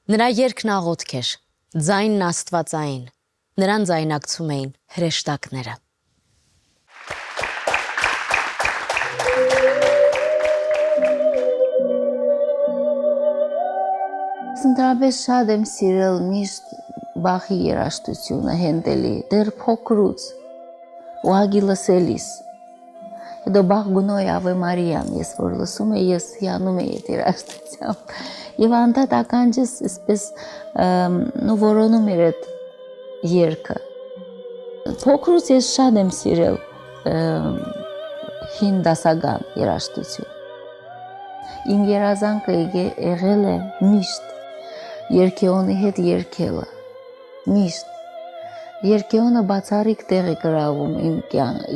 Նրա երգն աղոթք էր, ձայնն աստվածային, նրան ձայնակցում էին հրեշտակները։ Ընդհանրապես շատ եմ սիրել միշտ Բախի երաժշտությունը Հենդելի, դեռ փոքրուց, ուղղակի լսելիս։ Հետո Բախ գունոյ Ave Marian, ես որ լսում եմ, ես հիանում եմ այդ երաժշտությամբ։ Եվ անդադ ականջս այսպես որոնում էր այդ երգը։ Փոքրուց ես շատ եմ սիրել հին դասական երաժշտություն։ Իմ երազանքը եղել է միշտ երգեոնի հետ երգելը, միշտ։ Երգեոնը բացառիկ տեղ է գրավում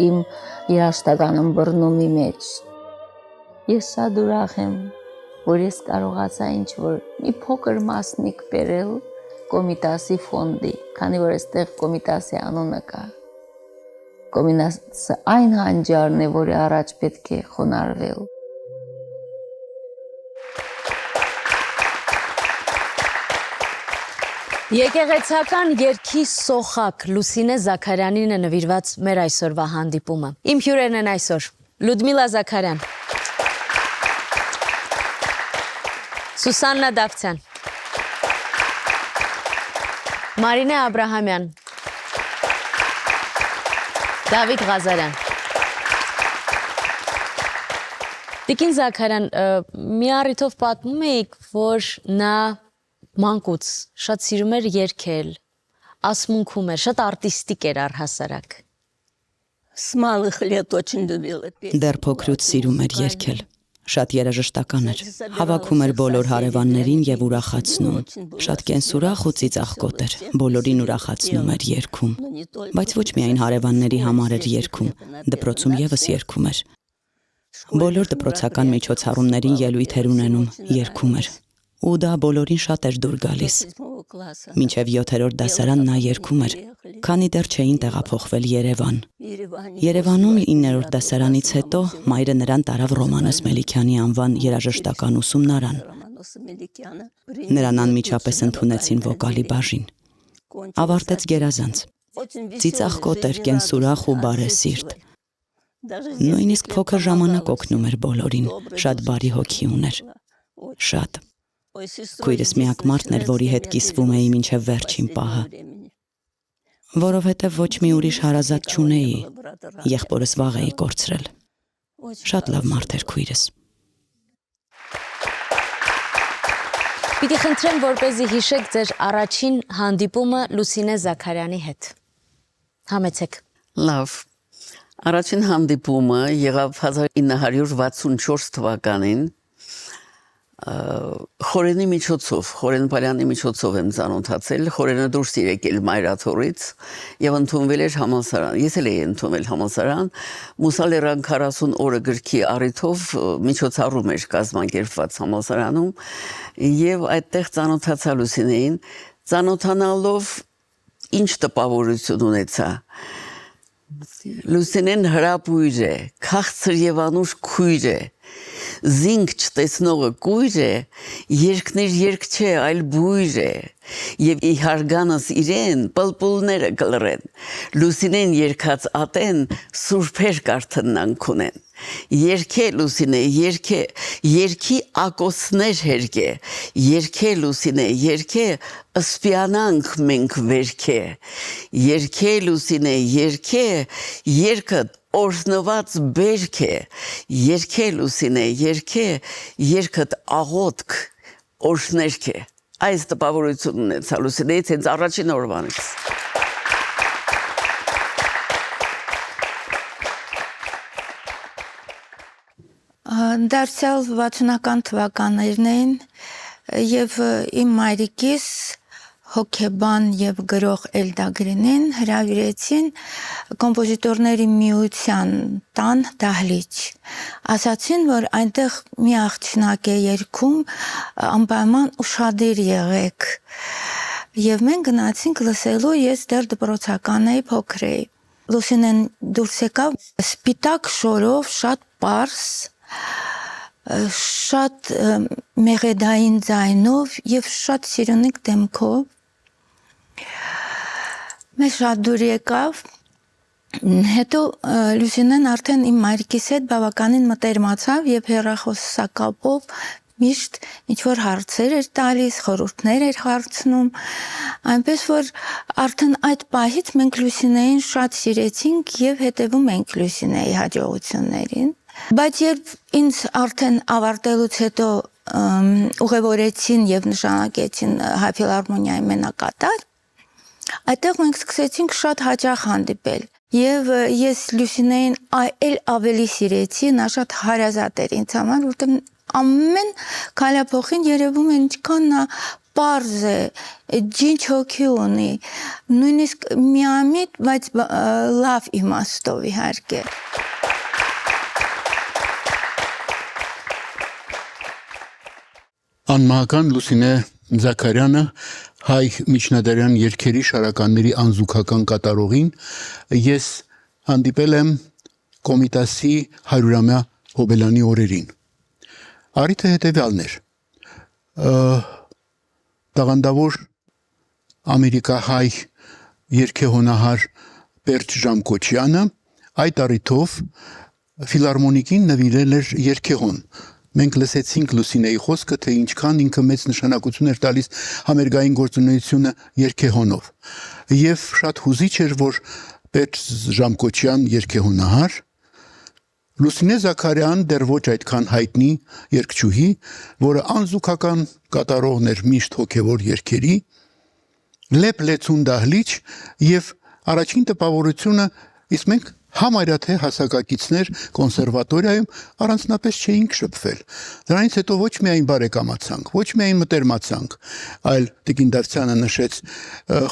իմ երաժշտական ըմբռնումի մեջ։ Ես շատ ուրախ եմ, որ ես կարողացա ինչ-որ մի փոքր մասնիկ բերել Կոմիտասի ֆոնդի, քանի որ այստեղ Կոմիտասի անունը կա։ Կոմիտասը այն հանճարն է, որի առաջ պետք է խոնարհվել։ Եկեղեցական երգի սոխակ Լուսինե Զաքարյանին է նվիրված մեր այսօրվա հանդիպումը։ Իմ հյուրերն են այսօր Լյուդմիլա Զաքարյան, Սուսաննա Դավթյան, Մարինե Աբրահամյան, Դավիթ Ղազարյան։ Տիկին Զաքարյան, մի առիթով պատմում էիք, որ նա մանկուց շատ սիրում էր երգել, ասմունքում էր, շատ արտիստիկ էր առհասարակ։ Դեռ փոքրուց սիրում էր երգել, շատ երաժշտական էր, հավաքում էր բոլոր հարևաններին եւ ուրախացնում, շատ կենսուրախ ու ծիծաղկոտ էր, բոլորին ուրախացնում էր երգում, բայց ոչ միայն հարևանների համար էր երգում, դպրոցում եւս երգում էր։ Բոլոր դպրոցական միջոցառումներին ելույթեր ունենում, երգում էր։ Ու դա բոլորին շատ էր դուր գալիս։ Մինչև 7-րդ դասարան նա երգում էր, քանի դեռ չէին տեղափոխվել Երևան։ Երևանում 9-րդ դասարանից հետո մայրը նրան տարավ Ռոմանոս Մելիքյանի անվան երաժշտական ուսումնարան։ Նրան անմիջապես ընդունեցին վոկալի բաժին։ Ավարտեց գերազանց։ Ծիծաղկոտ էր, կենսուրախ ու բարեսիրտ։ Նույնիսկ փոքր ժամանակ օգնում էր բոլորին, շատ բարի հոգի ուներ։ Շատ։ Քույրս միակ մարդն էր, որի հետ կիսվում էի մինչև վերջին պահը։ Որովհետև ոչ մի ուրիշ հարազատ չունեի, եղբորս վաղ էի կորցրել։ Շատ լավ մարդ էր քույրս։ Պիտի խնդրեմ, որպեսզի հիշեք ձեր առաջին հանդիպումը Լուսինե Զաքարյանի հետ։ Համեցեք։ Լավ։ Առաջին հանդիպումը եղավ 1964 թվականին Խորենի միջոցով, Խորեն Պալյանի միջոցով եմ ծանոթացել, Խորենը դուրս էր եկել Մայրաթորից եւ ընդունվել էր համալսարան։ Ես էլ էի ընդունվել համալսարան, Մուսալերան 40 օրը գրքի առիթով միջոցառում էր կազմակերպված համալսարանում եւ այդտեղ ծանոթացա Լուսինեին, ծանոթանալով ինչ տպավորություն ունեցա։ Լուսինեն հրապույր է, քաղցր եւ անուշ քույր է, զինք չտեսնողը կույր է, երկներ երկ չէ, այլ բույր է, եւ ի հարգանս իրեն պլպուլները կլրեն, Լուսինեն երկած ատեն, սուրբեր կարթննան քունեն։ Երկե Լուսինե, երկե, երկի ակոսներ հերկե, երկե Լուսինե, երկե, ըսպյանանք մենք վերքե, երկե Լուսինե, երկե, երկը օրհնված բերք է, երկե Լուսինե, երկե, երկդ աղոթք օրհներք է։ Այս տպավորությունն ունեցա Լուսինեից հենց առաջին օրվանից։ Դարձյալ 60-ական թվականներն էին եւ իմ մայրիկիս հոգեբան եւ գրող Էլդա Գրինին հրավիրեցին կոմպոզիտորների միության տան դահլիճ։ Ասացին, որ այնտեղ մի աղջնակ է երգում, անպայման ուշադիր եղեք։ Եվ մենք գնացինք լսելու, ես դեռ դպրոցական էի, փոքր էի։ Լուսինեն դուրս եկավ սպիտակ շորով, շատ պարզ, շատ մեղեդային ձայնով եւ շատ սիրունիկ դեմքով մեզ շատ դուր եկավ հետո Լուսինեն արդեն իմ մայրիկիս հետ բավականին մտերմացավ եւ հեռախոսակապով միշտ ինչ-որ հարցեր էր տալիս, խորհուրդներ էր հարցնում, այնպես որ արդեն այդ պահից մենք Լուսինեին շատ սիրեցինք եւ հետեւում ենք Լուսինեի հաջողություններին։ Բայց երբ ինձ արդեն ավարտելուց հետո ուղևորեցին եւ նշանակեցին Հայ ֆիլհարմոնիայի մենակատար, այդտեղ մենք սկսեցինք շատ հաճախ հանդիպել։ Եվ ես Լուսինեին այլ ավելի սիրեցի, նա շատ հարազատ էր ինձ համար, որտեղ ամեն քայլափոխին երևում է ինչքան նա պարզ է, ջինչ հոգի ունի, նույնիսկ միամիտ, բայց լավ իմաստով իհարկե։ Անմահական Լուսինե Զաքարյանը հայ միջնադարյան երգերի շարականների անզուգական կատարողին ես հանդիպել եմ Կոմիտասի 100-ամյա հոբելանի օրերին։ Արիթը հետևյալն էր։ Տաղանդավոր ամերիկահայ երգեհոնահար Պերճ Ժամկոչյանը այդ առիթով ֆիլհարմոնիկին նվիրել էր երգեհոն։ Մենք լսեցինք Լուսինեի խոսքը, թե ինչքան ինքը մեծ նշանակություն էր տալիս համերգային գործունեությունը երգեհոնով։ Եվ շատ հուզիչ էր, որ Պերճ Ժամկոչյան երգեհոնահար Լուսինե Զաքարյան դեռ ոչ այդքան հայտնի երգչուհի, որը անզուգական կատարողն էր միշտ հոգևոր երգերի, լեփ լեցուն դահլիճ եւ առաջին տպավորությունը իսկ մենք համարյա թե հասակակիցներ կոնսերվատորիայում առանձնապես չէինք շփվել։ Դրանից հետո ոչ միայն բարեկամացանք, ոչ միայն մտերմացանք, այլ Տիկին Դավթյանը նշեց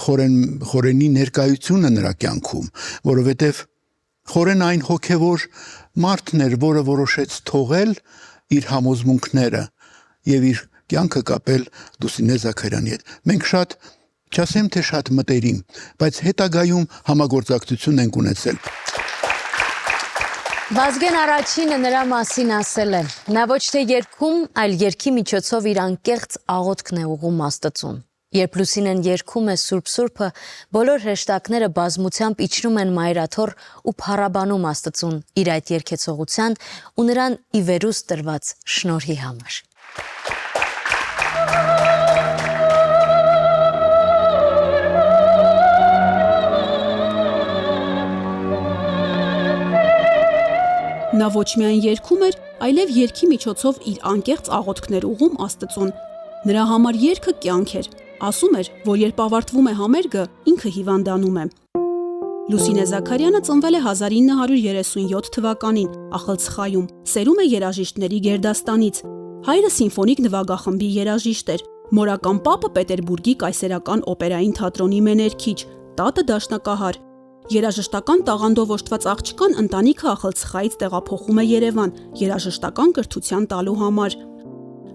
Խորենի ներկայությունը նրա կյանքում, որովհետև Խորեն այն հոգևոր մարդն էր, որը որոշեց թողել իր համոզմունքները եւ իր կյանքը կապել Լուսինե Զաքարյանի հետ։ Մենք շատ, չասեմ թե շատ մտերիմ, բայց հետագայում համագործակցություն ենք ունեցել։ Վազգեն առաջինը նրա մասին ասել է. նա ոչ թե երգում, այլ երգի միջոցով իր անկեղծ աղոթքն է ուղղում Աստծուն։ Երբ Լուսինեն երգում է Սուրբ-Սուրբը, բոլոր հեշտակները բազմությամբ իջնում են մայրաթոռ ու փառաբանում Աստծուն իր այդ երգեցողության ու նրան ի վերուստ տրված շնորհի համար։ Նա ոչ միայն երգում էր, այլև երգի միջոցով իր անկեղծ աղոթքներ ուղղում Աստծուն։ Նրա համար երգը կյանք էր։ Ասում էր, որ երբ ավարտվում է համերգը, ինքը հիվանդանում է։ Լուսինե Զաքարյանը ծնվել է 1937 թվականին Ախալցխայում, սերում է երաժիշտների գերդաստանից։ Հայրը սիմֆոնիկ նվագախմբի երաժիշտ էր, մորական պապը Պետերբուրգի կայսերական օպերային թատրոնի մեներքիչ, տատը դաշնակահար։ Երաժշտական տաղանդով օժտված աղջկան ընտանիքը Ախալցխայից տեղափոխում է Երևան երաժշտական կրթության տալու համար։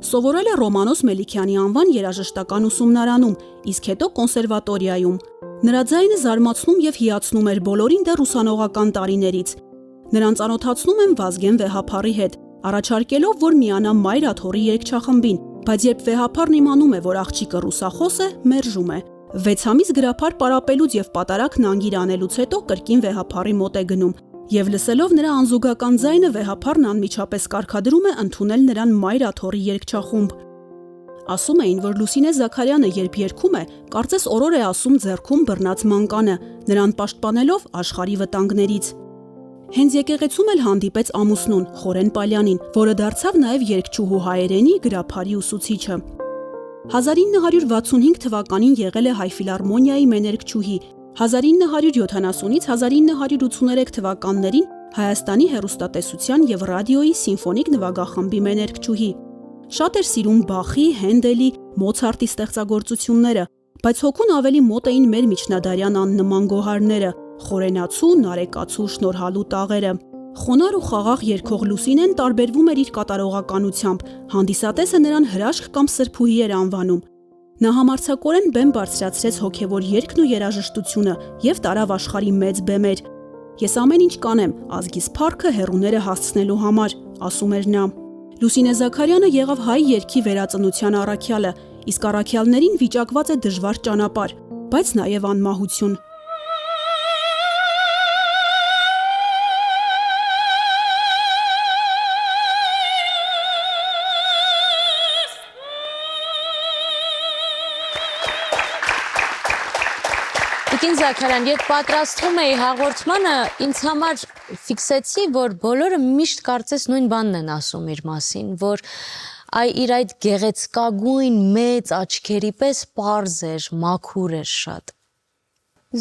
Սովորել է Ռոմանոս Մելիքյանի անվան երաժշտական ուսումնարանում, իսկ հետո կոնսերվատորիայում։ Նրա ձայնը զարմացնում եւ հիացնում էր բոլորին դեռ ուսանողական տարիներից։ Նրան ծանոթացնում են Վազգեն Վեհափառի հետ, առաջարկելով, որ միանա Մայրաթոռի երգչախմբին, բայց երբ Վեհափառն իմանում է, որ աղջիկը ռուսախոս է, մերժում է։ 6 ամիս գրափար պարապելուց եւ պատարագն անգիր անելուց հետո կրկին Վեհափառի մոտ է գնում եւ լսելով նրա անզուգական ձայնը Վեհափառն անմիջապես կարգադրում է ընդունել նրան Մայրաթոռի երգչախումբ։ Ասում էին, որ Լուսինե Զաքարյանը երբ երգում է, կարծես օրոր է ասում ձեռքում բռնած մանկանը, նրան պաշտպանելով աշխարհի վտանգներից։ Հենց եկեղեցում էլ հանդիպեց ամուսնուն Խորեն Պալյանին, որը դարձավ նաեւ երգչուհու հայերենի գրափարի ուսուցիչը։ 1965 թվականին եղել է Հայ ֆիլհարմոնիայի մեներկչուհի, 1970-ից 1983 թվականներին Հայաստանի հեռուստատեսության եւ ռադիոյի սիմֆոնիկ նվագախմբի մեներկչուհի։ Շատ էր սիրում Բախի, Հենդելի, Մոցարտի ստեղծագործությունները, բայց հոգուն ավելի մոտ էին մեր միջնադարյան աննման գոհարները՝ խորենացու, նարեկացու, շնորհալու տաղերը։ Խոնար ու խաղաղ երգող Լուսինեն տարբերվում էր իր կատարողականությամբ, հանդիսատեսը նրան հրաշք կամ սրբուհի էր անվանում։ Նա համարձակորեն բեմ բարձրացրեց հոգևոր երգն ու երաժշտությունը եւ տարավ աշխարհի մեծ բեմեր։ Ես ամեն ինչ կանեմ ազգիս փառքը հերուները հասցնելու համար, ասում էր նա։ Լուսինե Զաքարյանը եղավ հայ երգի վերածնության առաքյալը, իսկ առաքյալներին վիճակված է դժվար ճանապարհ, բայց նաև անմահություն։ Տիկին Զաքարյան, երբ պատրաստվում էի հաղորդմանը, ինձ համար ֆիքսեցի, որ բոլորը միշտ կարծես նույն բանն են ասում իր մասին, որ իր այդ գեղեցկագույն մեծ աչքերի պես պարզ էր, մաքուր էր շատ։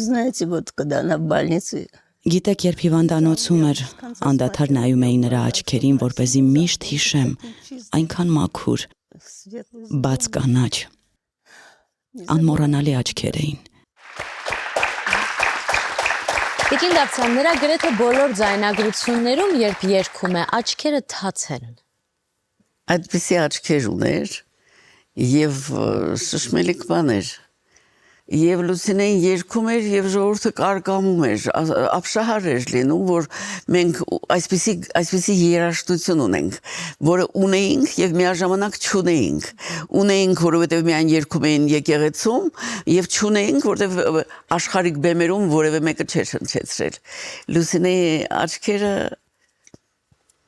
Знаете, вот когда она в больнице, Գիտեք, երբ հիվանդանոցում էր, անդադար նայում էի նրա աչքերին, որպեսզի միշտ հիշեմ, այնքան մաքուր, բաց կանաչ, անմոռանալի աչքեր էին։ Տիկին Դավթյան, նրա գրեթե բոլոր ձայնագրություններում, երբ երգում է, աչքերը թաց են։ Այդպիսի աչքեր ուներ եւ շշմելիք բաներ։ Եվ Լուսինեն երգում էր եւ ժողովուրդը կարկամում էր, ապշահար էր լինում, որ մենք այսպիսի երաժշտություն ունենք, որը ունեինք եւ միաժամանակ չունեինք։ Ունեինք, որովհետեւ միայն երգում էին եկեղեցում եւ չունեինք, որովհետեւ աշխարհիկ բեմերում որևէ մեկը չէր հնչեցրել։ Լուսինեի աչքերը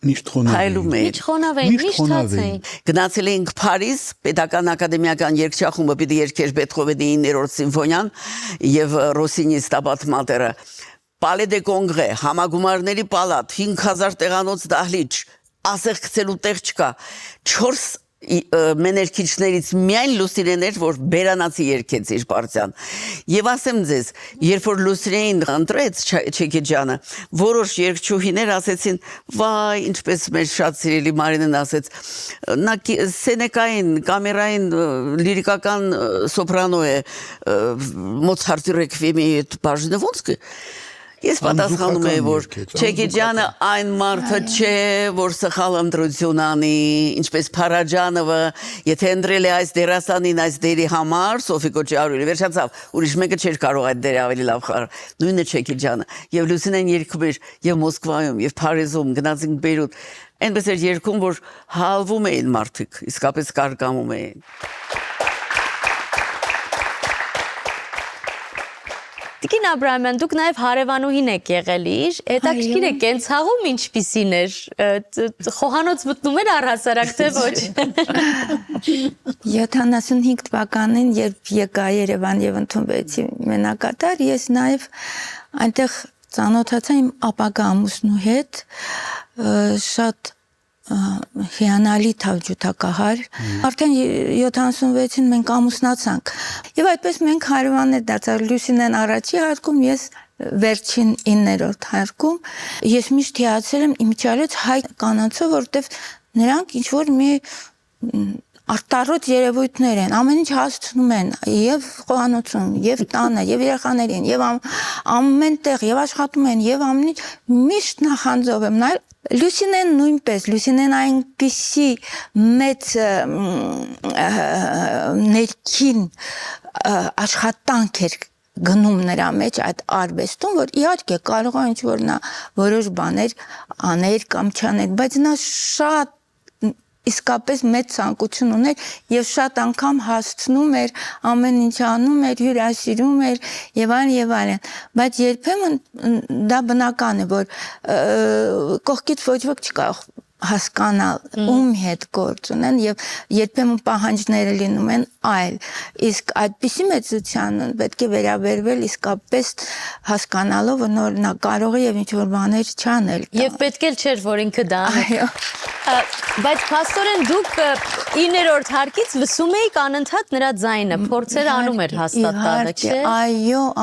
Միշտ հայլում էին։ Միշտ խոնավ էին, միշտ թաց էին։ Գնացել էինք Փարիզ, Պետական ակադեմիական երգչախումբը պիտի երգեր Բեթհովենի 9-րդ սիմֆոնիան եւ Ռոսինի Ստաբատ Մատերը։ Palais de Congrès, համագումարների պալատ, 5000 տեղանոց դահլիճ, ասեղ գցելու տեղ չկա։ 4 մեներքիչներից միայն Լուսինեն էր, որ բերանացի երգեց իր պարտիան։ Եվ ասեմ ձեզ, երբ որ Լուսինեին ընտրեց Չեքեջյանը, որոշ երգչուհիներ ասեցին, վայ, ինչպես մեր շատ սիրելի Մարինեն ասեց, նա սենեկային, կամերային, լիրիկական սոպրանո է, Մոցարտի ռեկվիեմի բաժինը ոնց կը։ Ես պատասխանում եմ, որ Չեքեջյանը այն մարդը չէ, որ սխալ ընտրություն անի, ինչպես Փարաջանովը, եթե ընտրել է այս դերասանին այս դերի համար, Սոֆի Կոչարյանը, վերջացավ, ուրիշ մեկը չէր կարող այդ դերը ավելի լավ խաղալ։ Նույնը Չեքեջյանը։ Եվ Լուսինեն երգում էր եւ Մոսկվայում, եւ Փարիզում, գնացինք Բեյրութ։ Այնպես էր երգում, որ հալվում էին մարդիկ, իսկապես կարկամում էին։ Տիկին Աբրահամյան, դուք նաև հարևանուհին եք եղել իր, հետաքրքիր է կենցաղում ինչպիսին էր, խոհանոց մտնում էր առհասարակ, թե ոչ։ 75 թվականին, երբ եկա Երևան եւ ընդունվեցի մենակատար, ես նաև այնտեղ ծանոթացա իմ ապագա ամուսնու հետ, շատ հիանալի թավջութակահար, արդեն 76-ին մենք ամուսնացանք եւ այդպես մենք հարևաններ դարձանք, Լուսինեն առաջի հարկում, ես վերջին 9-րդ հարկում, ես միշտ հիացել եմ իմիջիալից հայ կանանցով, որովհետեւ նրանք ինչ որ մի արտառոց երևույթներ են, ամեն ինչ հասցնում են, եւ խոհանոցում, եւ տանը, եւ երեխաներին, եւ ամեն տեղ, եւ աշխատում են, եւ ամեն ինչ միշտ նախանձով եմ նայել։ Լուսինեն նույնպես, Լուսինեն այնպիսի մեծ ներքին աշխատանք էր գնում նրա մեջ այդ արվեստում, որ իհարկե կարող է ինչ-որ նա որոշ բաներ աներ կամ չաներ, բայց նա շատ իսկապես մեծ ցանկություն ուներ եւ շատ անգամ հասցնում էր, ամեն ինչ անում էր, հյուրասիրում էր եւ այլն, բայց երբեմն դա բնական է, որ կողքից ոչ ոք չկարող հասկանալ ում հետ գործ ունեն եւ երբեմն պահանջները լինում են այլ, իսկ այդպիսի մեծությանը պետք է վերաբերվել իսկապես հասկանալով, որ նա կարող է եւ ինչ որ բաներ չանել եւ պետք էլ չէր, որ ինքը դա անի։ Բայց փաստորեն դուք 9-րդ հարկից լսում էիք անընդհատ նրա ձայնը, փորձեր անում էր հաստատանը, չէ՞։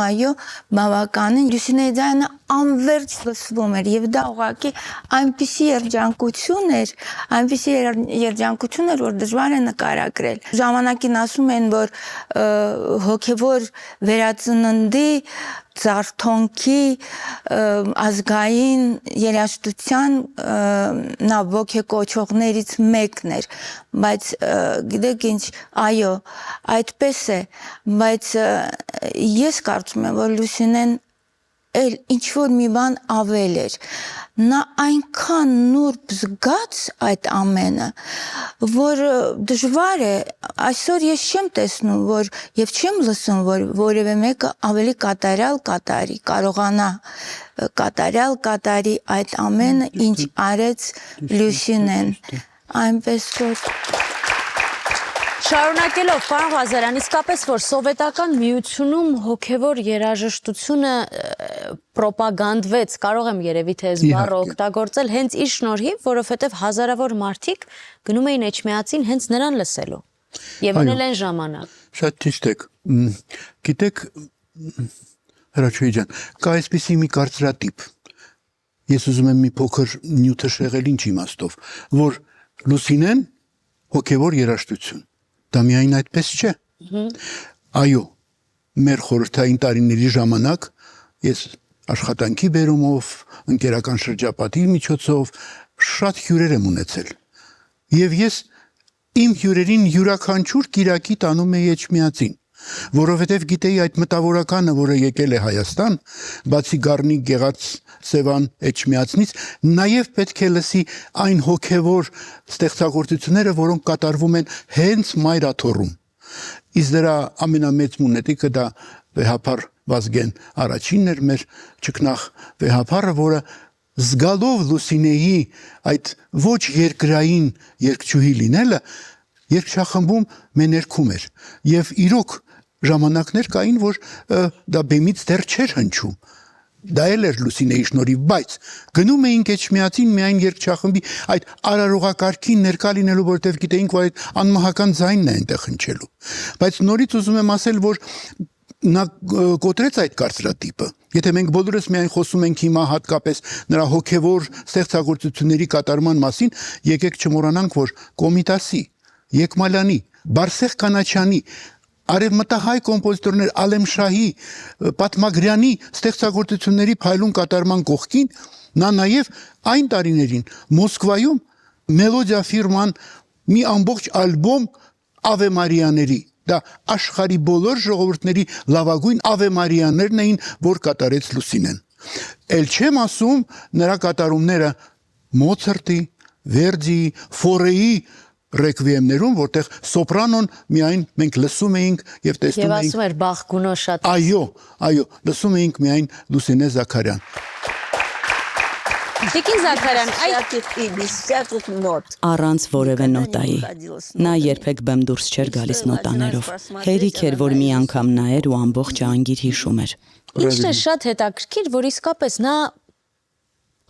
Այո, բավականին Լուսինեի ձայնը անverջ լսվում էր եւ դա ուղղակի այնպիսի երջանկություն էր, որ դժվար է նկարագրել։ Ժամանակին ասում են, որ հոգեվոր վերածննդի Զարթոնքի ազգային երաժշտության նա ոգեկոչողներից մեկն էր, բայց գիտեք ինչ, այո, այդպես է, բայց ես կարծում եմ, որ Լուսինեն էլ ինչ որ մի բան ավել էր։ Նա այնքան նուրբ զգաց այդ ամենը, որ դժվար է, այսօր ես չեմ տեսնում, որ եւ չեմ լսում, որ որևէ մեկը ավելի կատարյալ կատարի, կարողանա կատարյալ կատարի այդ ամենը, ինչ արեց Լուսինեն։ Այնպես որ Շարունակելով, պարոն Ղազարյան, իսկապես որ սովետական միությունում հոգևոր երաժշտությունը պրոպագանդվեց, կարող եմ երևի թե այս բառը օգտագործել հենց իր շնորհիվ, որովհետև հազարավոր մարդիկ գնում էին Էջմիածին հենց նրան լսելու։ Եվ ունել են ժամանակ։ Շատ ճիշտ եք։ Գիտեք, Հրաչուհի ջան, կա այսպիսի մի կարծրատիպ։ Ես ուզում եմ մի փոքր նյութը շեղել ինչ իմաստով, որ Լուսինեն հոգևոր երաժշտություն։ Դա միայն այդպես չէ։ Այո, մեր խորհրդային տարիների ժամանակ ես աշխատանքի բերումով, ընկերական շրջապատի միջոցով շատ հյուրեր եմ ունեցել։ Եվ ես իմ հյուրերին յուրաքանչյուր կիրակի տանում էի Էջմիածին, որովհետև գիտեի այդ մտավորականը, որը եկել է Հայաստան, բացի Գառնիկ Գեղարց Սևան Էջմիածնից, նաև պետք է լսի այն հոգևոր ստեղծագործությունները, որոնք կատարվում են հենց Մայրաթոռում։ Իսկ դրա ամենամեծ մունետիկը դա վեհապար Վազգեն առաջինն էր, մեր ճկնախ վեհապարը, որը զգալով Լուսինեի այդ ոչ երկրային երգչուհի լինելը, երգչախմբում մեներքում էր։ Եվ իրոք ժամանակներ կային, որ դա բեմից դեռ չէր հնչում։ Դա էլ էր Լուսինեի շնորհիվ, բայց գնում էինք Էջմիածին միայն երգչախմբի այդ արարողակարգին ներկա լինելու, որովհետև գիտեինք, որ այդ անմահական ձայնն է այնտեղ հնչելու։ Բայց նորից ուզում եմ ասել, որ նա կոտրեց այդ կարծրատիպը։ Եթե մենք բոլորս միայն խոսում ենք հիմա հատկապես նրա հոգևոր ստեղծագործությունների կատարման մասին, եկեք չմոռանանք, որ Կոմիտասի, Եկմալյանի, Բարսեղ Կանաչյանի, արևմտահայ կոմպոզիտորներ Ալեմշահի, Պատմագրյանի ստեղծագործությունների փայլուն կատարման կողքին նա նաև այն տարիներին Մոսկվայում Մելոդիա ֆիրման մի ամբողջ ալբոմ Ave Մարիաների, դա աշխարհի բոլոր ժողովուրդների լավագույն Ave Մարիաներն էին, որ կատարեց Լուսինեն։ Էլ չեմ ասում նրա կատարումները Մոցարտի, Վերդիի, Ֆորեի ռեկվիեմներում, որտեղ սոպրանոն միայն մենք լսում էինք եւ տեսնում Եվ էինք։ ասում էր Բախ գունո շատ։ Այո, լսում էինք միայն Լուսինե Զաքարյան։ Տիկին Զաքարյան, Առանց որևէ նոտայի։ Նա երբեք բեմ դուրս չէր գալիս նոտաներով։ Հերիք էր, որ մի անգամ նայեր ու ամբողջ անգիր հիշում էր։ ինչն է շատ հետաքրքիր, որ իսկապես նա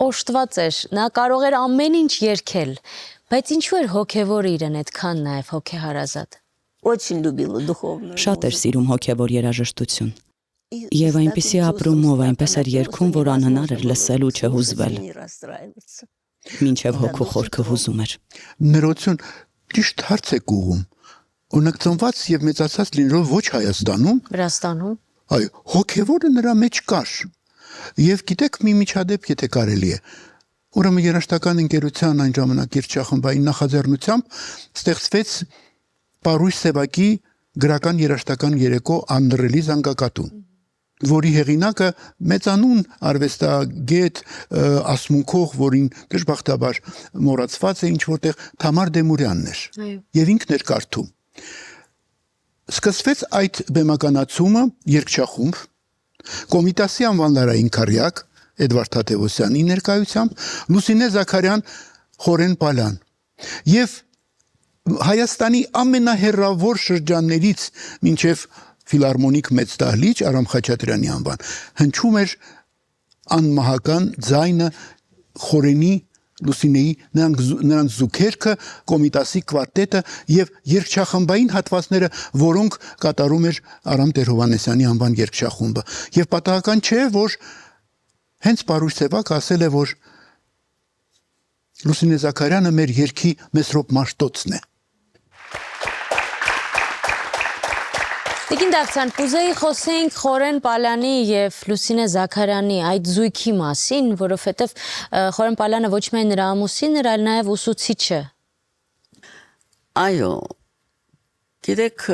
օժտված էր, նա կարող էր ամեն ինչ երգել, բայց ինչու էր հոգևոր իրեն այդքան նաև հոգեհարազատ։ Очень любила духовную. Շատ էր սիրում հոգևոր երաժշտություն։ Եվ այնպիսի ապրումով, այնպես էր երգում, որ անհնար էր լսել ու չհուզվել, մինչև հոգու խորքը հուզում էր։ Ներողություն, ճիշտ հարց եք ուղում։ Օրինակ ծնված եւ մեծացած լինելով ոչ Հայաստանում, Վրաստանում։ այո, հոգևորը նրա մեջ կար։ Եվ գիտեք մի միջադեպ, եթե կարելի է։ Ուրեմն երաժշտական ընկերության այն ժամանակ երգչախմբային նախաձեռնությամբ ստեղծվեց Պարույր Սևակի գրական երաժշտական երեկո Անդրելի զանգակատուն, որի հեղինակը մեծանուն արվեստագետ ասմունքող, որին դժբախտաբար մոռացված է ինչ որտեղ Թամար Դեմուրյանն էր։ Եվ ինքն էր կարդում։ Սկսվեց այդ բեմականացումը երգչախումբ, Կոմիտասի անվան լարային քարյակ Էդվարդ Թադևոսյանի ներկայությամբ, Լուսինե Զաքարյան, Խորեն Պալյան։ Եվ Հայաստանի ամենահեռավոր շրջաններից մինչև ֆիլարմոնիկ մեծ դահլիճ Արամ Խաչատրյանի անվան հնչում էր անմահական ձայնը Խորենի, Լուսինեի, նրանց զուգերքը, Կոմիտասի կվարտետը եւ երգչախմբային հատվածները, որոնք կատարում էր Արամ Տեր-Հովհաննեսյանի անվան երգչախումբը։ Եվ պատահական չէ, որ հենց Պարույր Սևակը ասել է, որ Լուսինե Զաքարյանը մեր երգի Մեսրոպ Մաշտոցն է։ Տիկին Դավթյան, կուզեի խոսենք Խորեն Պալյանի եւ Լուսինե Զաքարյանի այդ զույգի մասին, որովհետեւ Խորեն Պալյանը ոչ միայն նրա ամուսինն էր, այլ նաեւ ուսուցիչը։ Այո, գիտեք,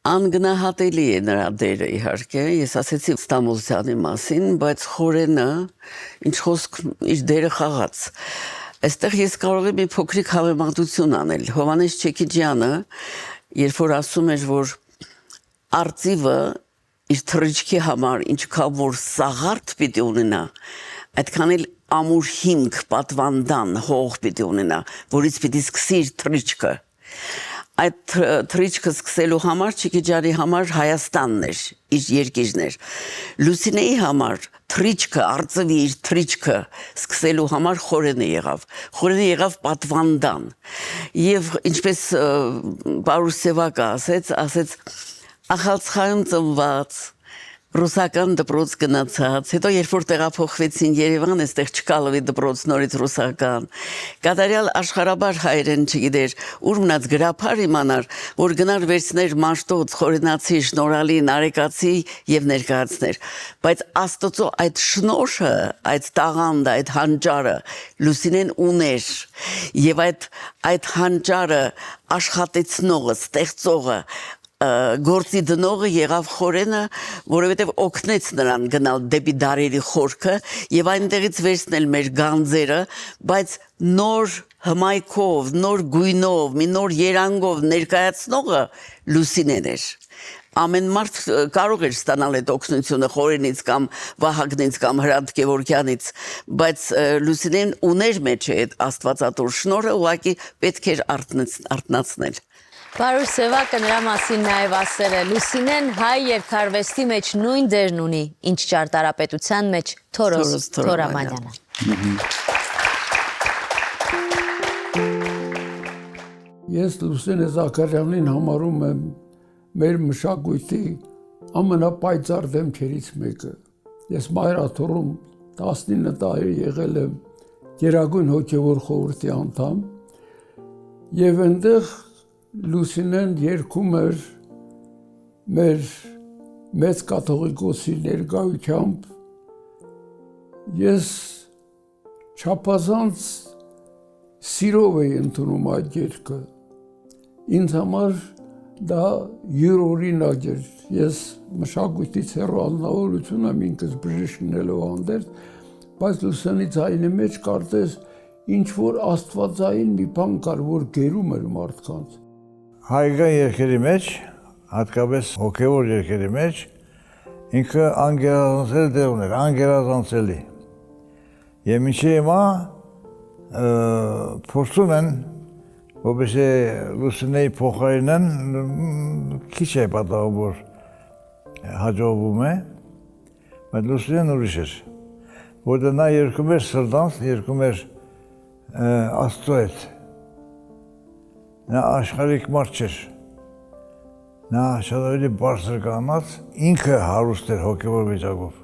Անգնահատելի է նրա դերը իհարկե, ես ասեցի Ստամբոլցյանի մասին, բայց Խորենը ինչ խոսք իր դերը խաղաց։ Այստեղ ես կարող եմ մի փոքրիկ հավեմատություն անել։ Հովհաննես Չեքիջյանը, երբ որ ասում էր, որ արծիվը իր թռիչքի համար ինչքան որ սաղարթ պիտի ունենա, այդքան էլ ամուր հիմք պատվանդան հող պիտի ունենա, որից պիտի սկսի իր թռիչքը։ Այդ թռիչքը սկսելու համար Չեքիջյանի համար Հայաստանն էր, իր երկիրն էր։ Լուսինեի համար թռիչքը, արծվի իր թռիչքը սկսելու համար Խորենը եղավ։ Խորենը եղավ պատվանդան։ Եվ ինչպես Պարուս Սևակը ասեց Ախալցխայում ծնված, ռուսական դպրոց գնացած, հետո երբ որ տեղափոխվեցին Երևան, այստեղ չկալվի դպրոց նորից ռուսական, կատարյալ աշխարհաբար հայերեն չգիտեր, ուր մնաց գրափար իմանար, որ գնար վերցներ Մաշտոց, Խորենացի, Շնորհալի, Նարեկացի եւ ներկայացներ, բայց Աստծո այդ շնորհը, այդ տաղանդը, այդ հանճարը Լուսինեն ուներ եւ այդ հանճարը աշխատեցնողը, ստեղծողը գործի դնողը եղավ Խորենը, որովհետև օգնեց նրան գնալ դեպի դարերի խորքը եւ այնտեղից վերցնել մեր գանձերը, բայց նոր հմայքով, նոր գույնով, մի նոր երանգով ներկայացնողը Լուսինեն էր։ Ամեն մարդ կարող էր ստանալ այդ օգնությունը Խորենից կամ Վահագնից կամ Հրանտ Գևորգյանից, բայց Լուսինեն ուներ մեջ այդ աստվածատուր շնորհը, ուղղակի պետք էր արթնացնել։ Պարուս Սևակը նրա մասին նաև ասել է. Լուսինեն հայ երկարվեստի մեջ նույն դերն ունի, ինչ ճարտարապետության մեջ Թորոս Թորամանյանը։ Ես Լուսինե Զաքարյանին համարում եմ մեր մշակույթի ամենապայծառ դեմքերից մեկը։ Ես Մայրաթոռում 19 տարի եղել եմ Գերագույն հոգևոր խորհրդի անդամ եւ այնտեղ Լուսինեն երգում էր մեր մեծ կաթողիկոսի ներկայությամբ, ես չափազանց սիրով էի ընդունում այդ երգը, ինձ համար դա յուրօրինակ էր, ես մշակույթից հեռու անznավորություն եմ ինքս բժիշկնելով հանդերձ, բայց Լուսինեի ձայնի մեջ կարծես ինչ որ աստվածային մի բան կար, որ գերում էր մարդկանց։ Հայկական երգերի մեջ, հատկապես հոգևոր երգերի մեջ, ինքը անգերազանցելի դեր ուներ, անգերազանցելի։ Եվ մինչև հիմա փորձում են, որպեսզի Լուսինեի փոխարինեն, քիչ է պատահում, որ հաջողվում է, բայց Լուսինեն ուրիշ էր, որտեղ նա երգում էր սրտանց, երգում էր Աստծո հետ։ Նա աշխարհիկ մարդ չէր, նա շատ ավելի բարձր կանած, ինքը հարուստ էր հոգևոր վիճակով։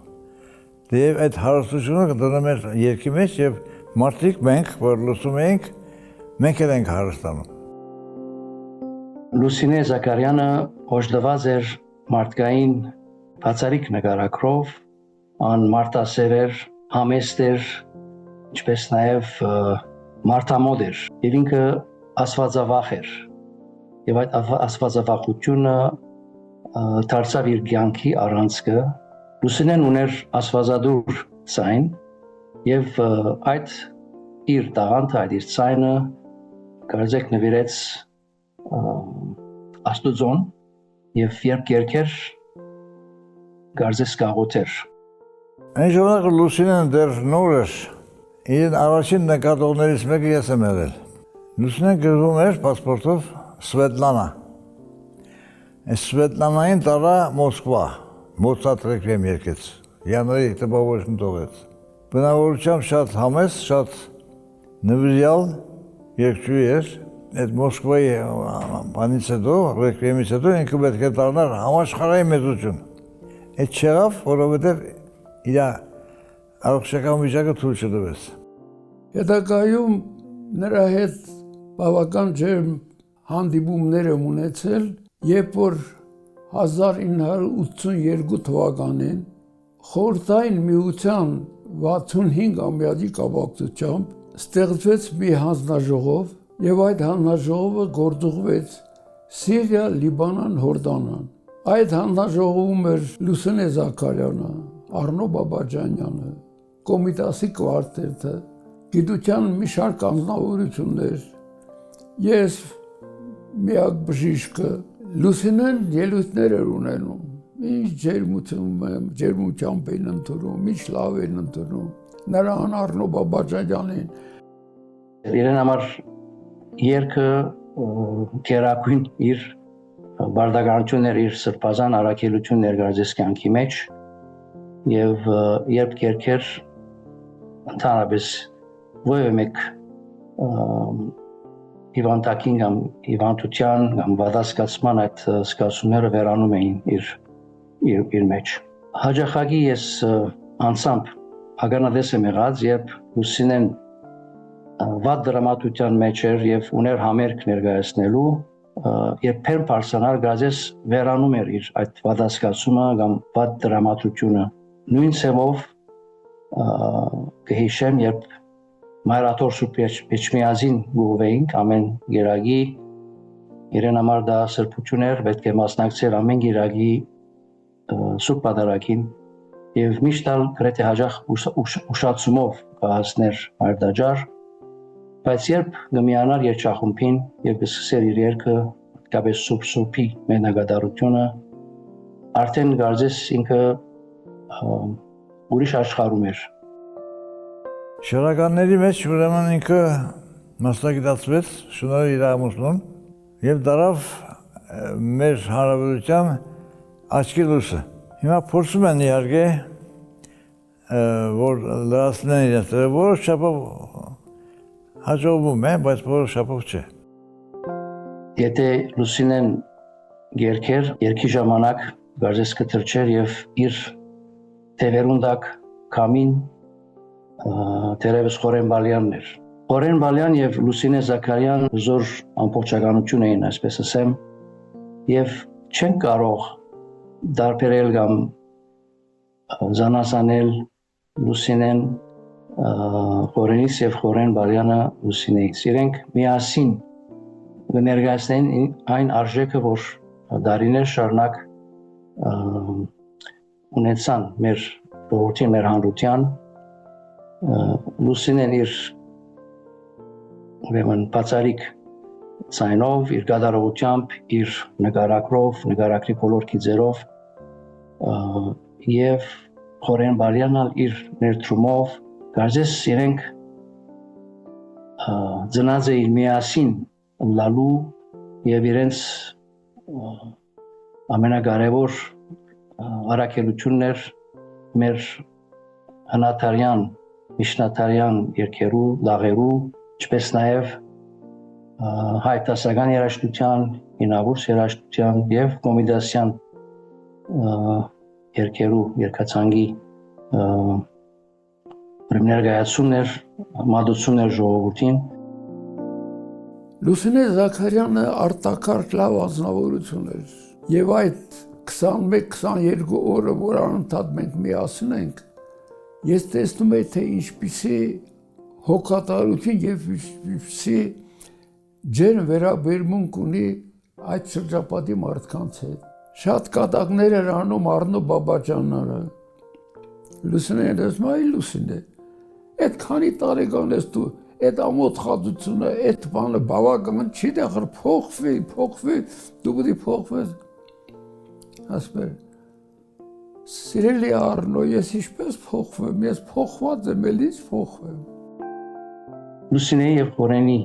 Եվ այդ հարստությունը դնում էր երգի մեջ եւ մարդիկ մենք, որ լսում էինք, մենք էլ ենք հարստանում։ Լուսինե Զաքարյանը օժտված էր մարդկային բացառիկ նկարագրով, անմարտասեր էր, համեստ էր, ինչպես նաեւ մարդամոտ էր։ Եվ ինքը աստվածավախ էր եւ այդ աստվածավախությունը դարձավ իր կյանքի առանցքը։ Լուսինեն ուներ աստվածադուր ցայն եւ այդ իր տաղանդը, այդ իր ցայնը կարծեք նվիրեց Աստուծոն եւ երբ երկեր կարծես գաղութեր։ Այն ժամանակ Լուսինեն դեռ նոր էր, իր առաջին նկատողներից մեկը ես եմ եղել։ Լուսինեն գրվում էր պասպորտով Սվետլանա։ Սվետլանային տարա Մոսկվա, Մոցարտ ռեկվիեմ երգեց, յանվարի տպավորություն տողեց։ Բնավորությամբ շատ համեստ, շատ նվիրյալ երգչուհի էր։ Այդ Մոսկվայի բանից հետո, ռեկվիեմից հետո ինքը պետք է դառնար համաշխարհային մեծություն։ Այդ չեղավ, որովհետև իր առողջական վիճակը թույլ չտվեց։ Հետագայում նրա հետ բավական ջերմ հանդիպումներ եմ ունեցել, երբ որ 1982 թվականին Խորհրդային Միության 65 ամյակի կապակցությամբ ստեղծվեց մի հանձնաժողով եւ այդ հանձնաժողովը գործուղվեց Սիրիա, Լիբանան, Հորդանան։ Այդ հանձնաժողովում էր Լուսինե Զաքարյանը, Արնո Բաբաջանյանը, Կոմիտասի կվարտետը, գիտության մի շարք անձնավորություններ, ես միակ բժիշկը, Լուսինեն ելույթներ էր ունենում, ինչ ջերմությամբ էին ընդունում, ինչ լավ էին ընդունում, նրան Արնո Բաբաջանյանին։ Իրեն համար երկը կերակույն իր բարդականություններ, իր սրբազան առաքելություն ներկայացրեց կյանքի մեջ եւ երբ կերքեր ընդհանրապես ովևէ մեկ հիվանդակին կամ հիվանդության կամ վատասկացման այդ զգացումները վերանում էին իր մեջ։ Հաջախակի ես անցամբ ականատես եմ եղած, երբ Լուսինեն վատ դրամատության մեջ էր եւ ուներ համերգ ներկայացնելու, երբ Փերմ Փարսանար գազես վերանում էր իր այդ վատասկացումը կամ վատ դրամատությունը։ Նույն ցեմով կհիշեմ, երբ Մայրաթոր Սուրբ Էջմիածին գուղվեինք ամեն գերագի, իրեն համար դա սրբություն էր, պետք է մասնակցել ամեն գերագի Սուրբ Պատարագին եւ միշտ գրեթե հաջող ուշացումով կհասներ Մայրդաջար, բայց երբ գմիանար երջախումբին եւ կսկսեր իր երգը, կապես Սուրբի մենագադարությունը, արդեն գարձես ինքը ուրիշ աշխարհում էր։ Շարականների մեջ ուրեմն ինքը մասնագիտացվեց շնորհիվ իր ամուսնուն եւ դարավ մեր հարաբերության աչքի լույսը։ Հիմա փորձում են իհարկե որ լրացնեն իրենց, որոշ չափով հաջողվում է, բայց որոշ չափով չէ։ Եթե Լուսինեն երկի ժամանակ գարձես կտրչեր եւ իր թևերունդակ կամին Տերևս Խորեն Բալյանն էր։ Խորեն Բալյան եւ Լուսինե Զաքարյան զոր ամբողջականություն էին, այսպես ասեմ, եւ չեն կարող դարբերել կամ զանազանել Լուսինեն Խորենից եւ Խորեն Բալյանը Լուսինեից։ Իրենք միասին կներկայացնեն այն արժեքը, որ դարիներ շարունակ ունեցան մեր ժողովրդի, մեր հանրության։ Լուսինեն իր ուրեմն բացարիք ցայնով, իր գադարողությամբ, իր նկարագրով, նկարագրի բոլոր գիծերով եւ Խորեն Բալյանն իր ներդրումով գարձես իրենք ծնած էին միասին լալու եւ իրենց ամենակարևոր առաքելություններ մեր հնատարյան Միշնատարյան երկերու, լաղերու, ինչպես նաև հայտասական երաժշտության, ինավուրց երաժշտության եւ կոմիդասյան երկերու, երկացանգի ներկայացումներ, մատուցումներ ժողովրդին։ Լուսինե Զաքարյանը արտակարգ լավ անձնավորություն էր եւ այդ 21-22 օրը, որ անընդհատ մենք միասին ենք, ես տեսնում եմ, թե ինչպիսի հոգատարություն եւ ինչպիսի ջերմ վերաբերմունք ունի այդ շրջապատի մարդկանց հետ։ Շատ կատակներ էր անում Արնո Բաբաջանյանը։ Լուսինեն ասում այ Լուսինե, այդքանի տարեկան ես դու, այդ ամոթ խածությունը, այդ բանը բավական չի դեռ փոխվի, դու պետք է փոխվես։ Ասում եմ Սիրելի Արնո, ես ինչպես փոխվեմ, ես փոխված եմ, էլ ինչ փոխվեմ։ Լուսինեի եւ Խորենի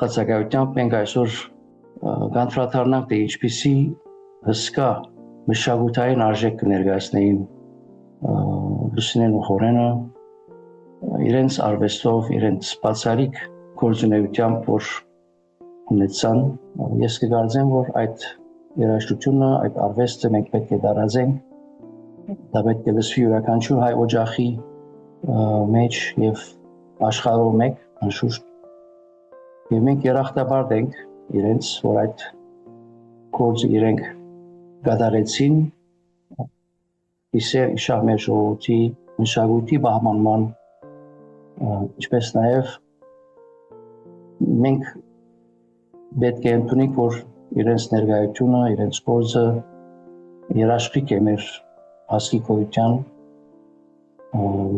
բացակայությամբ մենք այսօր կանտրատարնանք, թե ինչպիսի հսկա մշակութային արժեք կներկայացնեին Լուսինեն ու Խորենը իրենց արվեստով, իրենց բացարիք գործունեությամբ, որ ունեցան, ես կգործեմ, որ այդ երաժշտությունը, այդ արվեստը մենք պետք է տարածենք, դա պետք է լսվի յուրաքանչյուր հայ օջախի մեջ եւ աշխարհում մեկ անշուշտ եւ մենք երախտաբար ենք իրենց, որ այդ գործը իրենք կատարեցին իսեր իշահ մեր ժողովրդի մշակույթի բահմանման, ինչպես նաեւ մենք պետք է ընդունենք, որ իրենց ներկայությունը, իրենց գործը երաշխիք է մեր ազգի գոյության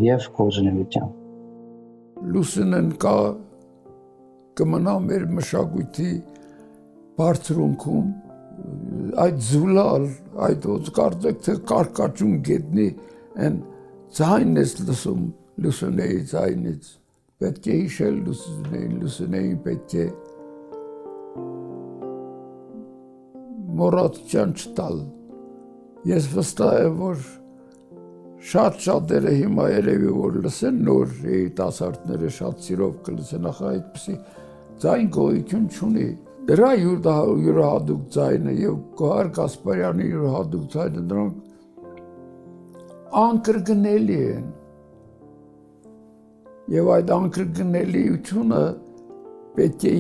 եւ գործունեության։ Լուսինեն կա կմնա մեր մշակույթի բարձրունքում, այդ զուլալ, այդ ոնց կարծեք թե կարկաճուն գետնի են ձայնն ես լսում Լուսինեի ձայնից, պետք է հիշել Լուսինեին պետք է մոռացության չտալ։ Ես վստահ եմ, որ շատ-շատերը հիմա երևի որ լսեն նոր երիտասարդները շատ սիրով կլսեն, ախա այդպիսի ձայն գոյություն չունի։ Դրա յուրահատուկ ձայնը եւ Գոհար Գասպարյանի յուրահատուկ ձայնը դրանք անկրկնելի են։ Եվ այդ անկրկնելիությունը պետք է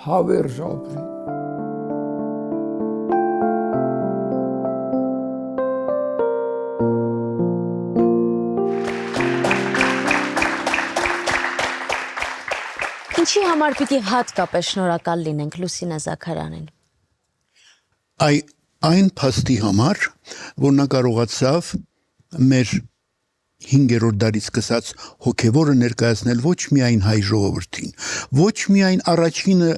հավերժ ապրի։ Ինչի համար պիտի հատկապես շնորհակալ լինենք Լուսինե Զաքարյանին։ Այն փաստի համար, որ նա կարողացավ մեր 5-րդ դարից սկսած հոգևորը ներկայացնել ոչ միայն հայ ժողովրդին, ոչ միայն առաջինը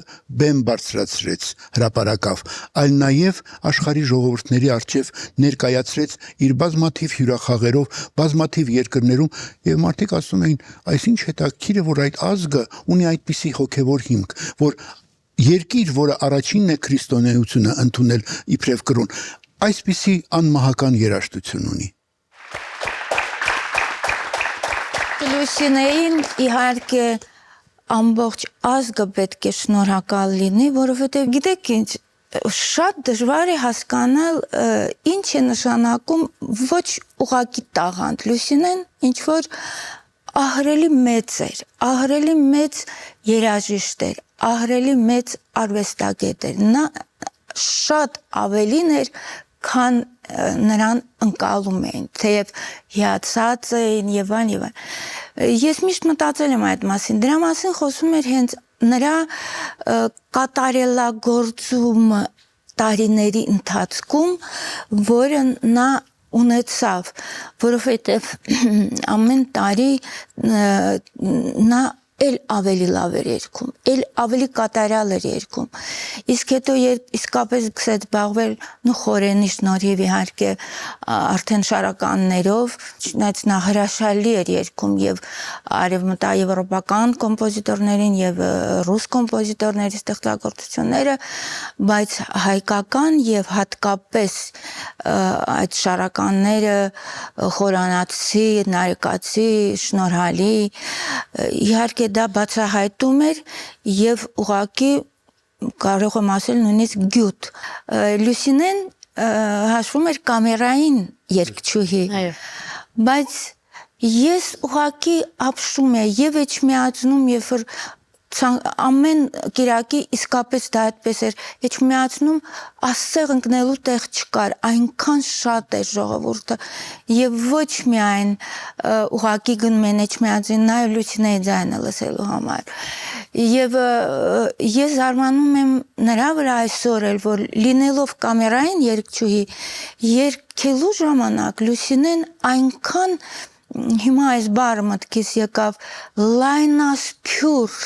բեմ բարձրացրեց հրապարակավ, այլ նաև աշխարհի ժողովուրդների առջև ներկայացրեց իր բազմաթիվ հյուրախաղերով, բազմաթիվ երկրներում, եւ մարդիկ ասում էին, այսինչ հետաքրքիր է, որ այդ ազգը ունի այդպիսի հոգևոր հիմք, որ երկիր, որը առաջինն է քրիստոնեությունը ընդունել իբրև կրոն, այսպիսի անմահական երաժշտություն ունի։ Լուսինեին իհարկե ամբողջ ազգը պետք է շնորհակալ լինի, որովհետև գիտեք ինչ, շատ դժվար է հասկանալ ինչ է նշանակում ոչ ուղղակի տաղանդ։ Լուսինեն ինչ որ ահռելի մեծ էր, ահռելի մեծ երաժիշտ էր, ահռելի մեծ արվեստագետ էր։ Նա շատ ավելին էր, քան նրան ընկալում էին, թեև հիացած էին եւ այլն եւ այլն։ Ես միշտ մտածել եմ այդ մասին, դրա մասին խոսում էր հենց նրա կատարելագործումը տարիների ընթացքում, որը նա ունեցավ, որովհետեւ ամեն տարի նա էլ ավելի լավ էր երգում, էլ ավելի կատարյալ էր երգում։ Իսկ հետո իսկապես սկսեց զբաղվել խորենի շնորհիվ իհարկե արդեն շարականներով, չնայած նա հրաշալի էր երգում եւ արևմտաեվրոպական կոմպոզիտորներին եւ ռուս կոմպոզիտորների ստեղծագործությունները, բայց հայկական եւ հատկապես այդ շարականները խորանացի, նարեկացի, շնորհալի, իհարկե դա բացահայտում էր եւ ուղղակի կարող եմ ասել նույնիսկ գյուտ։ Լուսինեն հաշվում էր կամերային երգչուհի, բայց ես ուղղակի ապշում եմ եւ էջմիածնում, երբ որ ամեն կիրակի իսկապես դա այդպես էր, էջմիածնում ասեղ ընկնելու տեղ չկար, այնքան շատ էր ժողովուրդը եւ ոչ միայն ուղղակի գնում են էջմիածին նաեւ Լուսինեի ձայնը լսելու համար։ Եվ ես զարմանում եմ նրա վրա այսօր էլ, որ լինելով կամերային երգչուհի, երգելու ժամանակ Լուսինեն այնքան հիմա այս բառը մտքիս եկավ լայնասփյուր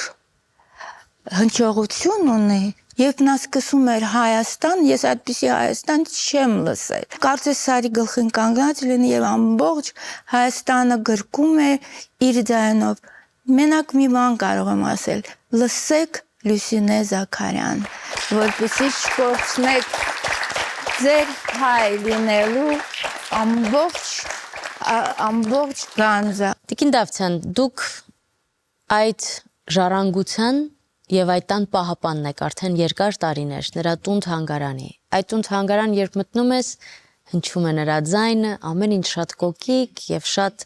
հնչողություն ունի, երբ նա սկսում էր Հայաստան, ես այդպիսի Հայաստան չեմ լսել։ Կարծես սարի գլխին կանգնած լինի եւ ամբողջ Հայաստանը գրկում է իր ձայնով։ Մենակ մի բան կարող եմ ասել. լսեք Լուսինե Զաքարյան, որպեսզի չկորցնեք ձեր հայ լինելու ամբողջ գանձը։ Տիկին Դավթյան, դուք այդ ժառանգության եւ այդ տան պահապանն եք արդեն երկար տարիներ, նրա տուն-թանգարանի։ Այդ տուն-թանգարան երբ մտնում ես, հնչում է նրա ձայնը, ամեն ինչ շատ կոկիկ եւ շատ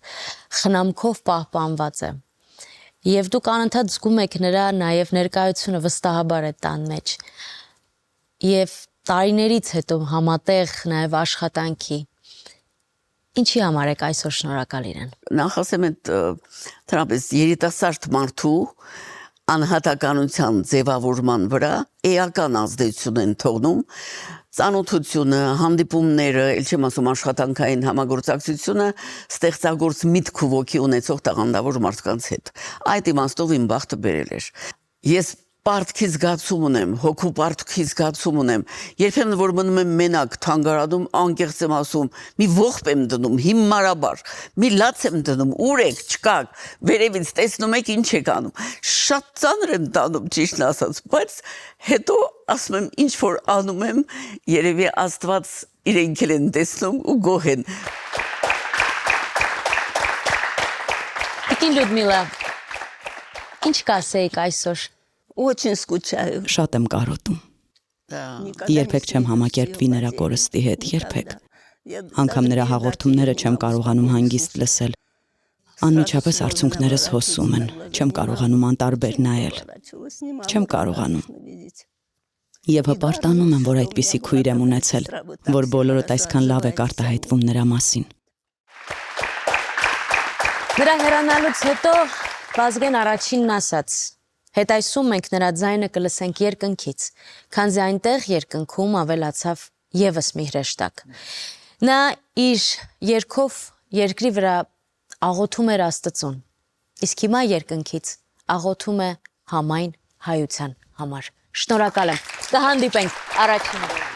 խնամքով պահպանված է։ Եվ դուք անընդհատ զգում եք նրա նաեւ ներկայությունը վստահաբար այդ տան մեջ։ Եվ տարիներից հետո համատեղ նաեւ աշխատանքի ինչի համար եք այսօր շնորհակալ իրեն։ Նախ ասեմ այդ դրապես երիտասարդ մարդու անհատականության ձևավորման վրա էական ազդեցություն են թողնում, ծանոթությունը, հանդիպումները, ել չեմ ասում աշխատանքային համագործակցությունը ստեղծագործ միտք ու ոգի ունեցող տաղանդավոր մարդկանց հետ։ Այդ իմաստով իմ բախտը բերել էր։ Ես պարտքի զգացում ունեմ, հոգու պարտքի զգացում ունեմ, երբեմն որ մնում եմ մենակ թանգարանում, անկեղծ եմ ասում, մի ողբ եմ դնում, հիմարաբար, մի լաց եմ դնում, ուր եք, չկաք, վերևից տեսնում եք ինչ եք անում, շատ ծանր եմ տանում ճիշտն ասած, բայց հետո ասում եմ ինչ որ անում եմ, երևի Աստված իրենք էլ են տեսնում ու գոհ են։ Տիկին Լյուդմիլա, ինչ կասեիք այսօր։ Очень скучаю. Շատ եմ կարոտում։ Երբեք չեմ համակերպվի նրա կորստի հետ, երբեք։ Անգամ նրա հաղորդումները չեմ կարողանում հանգիստ լսել։ Անմիջապես արցունքներս հոսում են, չեմ կարողանում անտարբեր նայել։ Չեմ կարողանում։ Եվ հպարտանում եմ, որ այդպիսի քույր եմ ունեցել, որ բոլորդ այսքան լավ եք արտահայտվում նրա մասին։ Նրա հեռանալուց հետո Վազգեն առաջինն ասաց. հետայսում մենք նրա ձայնը կլսենք երկնքից, քանզի այնտեղ երկնքում ավելացավ եւս մի հրեշտակ։ Նա իր երգով երկրի վրա աղոթում էր Աստծուն, իսկ հիմա երկնքից աղոթում է համայն հայության համար։ Շնորհակալ եմ։ Կհանդիպենք առաջին